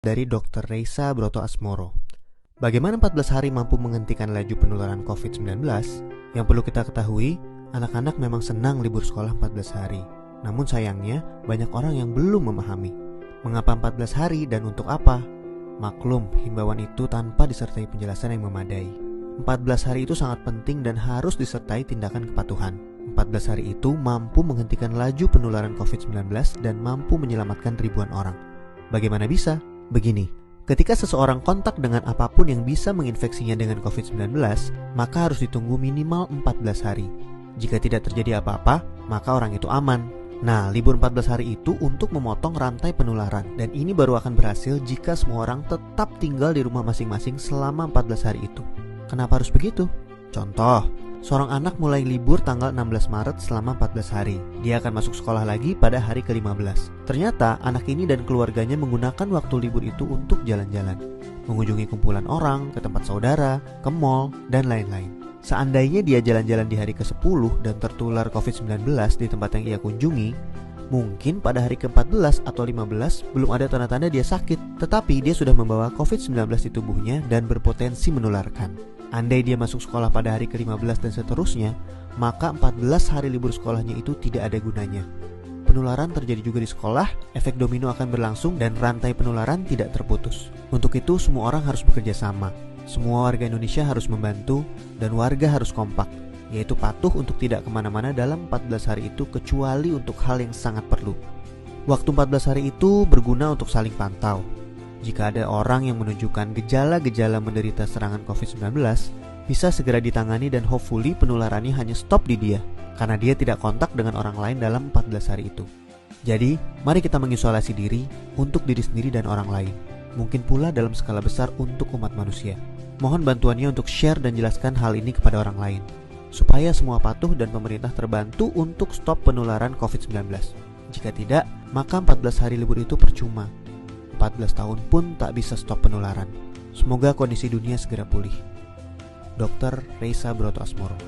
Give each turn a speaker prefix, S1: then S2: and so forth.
S1: dari Dr. Reysa Broto Asmoro. Bagaimana 14 hari mampu menghentikan laju penularan COVID-19? Yang perlu kita ketahui, anak-anak memang senang libur sekolah 14 hari. Namun sayangnya, banyak orang yang belum memahami mengapa 14 hari dan untuk apa. Maklum, himbauan itu tanpa disertai penjelasan yang memadai. 14 hari itu sangat penting dan harus disertai tindakan kepatuhan. 14 hari itu mampu menghentikan laju penularan COVID-19 dan mampu menyelamatkan ribuan orang. Bagaimana bisa? Begini, ketika seseorang kontak dengan apapun yang bisa menginfeksinya dengan COVID-19, maka harus ditunggu minimal 14 hari. Jika tidak terjadi apa-apa, maka orang itu aman. Nah, libur 14 hari itu untuk memotong rantai penularan, dan ini baru akan berhasil jika semua orang tetap tinggal di rumah masing-masing selama 14 hari itu. Kenapa harus begitu? Contoh, seorang anak mulai libur tanggal 16 Maret selama 14 hari. Dia akan masuk sekolah lagi pada hari ke-15. Ternyata anak ini dan keluarganya menggunakan waktu libur itu untuk jalan-jalan, mengunjungi kumpulan orang, ke tempat saudara, ke mall, dan lain-lain. Seandainya dia jalan-jalan di hari ke-10 dan tertular COVID-19 di tempat yang ia kunjungi, mungkin pada hari ke-14 atau 15 belum ada tanda-tanda dia sakit, tetapi dia sudah membawa COVID-19 di tubuhnya dan berpotensi menularkan. Andai dia masuk sekolah pada hari ke-15 dan seterusnya, maka 14 hari libur sekolahnya itu tidak ada gunanya. Penularan terjadi juga di sekolah, efek domino akan berlangsung dan rantai penularan tidak terputus. Untuk itu semua orang harus bekerja sama. Semua warga Indonesia harus membantu dan warga harus kompak, yaitu patuh untuk tidak kemana-mana dalam 14 hari itu kecuali untuk hal yang sangat perlu. Waktu 14 hari itu berguna untuk saling pantau. Jika ada orang yang menunjukkan gejala-gejala menderita serangan COVID-19, bisa segera ditangani dan hopefully penularannya hanya stop di dia, karena dia tidak kontak dengan orang lain dalam 14 hari itu. Jadi, mari kita mengisolasi diri untuk diri sendiri dan orang lain. Mungkin pula dalam skala besar untuk umat manusia. Mohon bantuannya untuk share dan jelaskan hal ini kepada orang lain, supaya semua patuh dan pemerintah terbantu untuk stop penularan COVID-19. Jika tidak, maka 14 hari libur itu percuma. 14 tahun pun tak bisa stop penularan. Semoga kondisi dunia segera pulih. Dr. Reysa Broto Asmoro.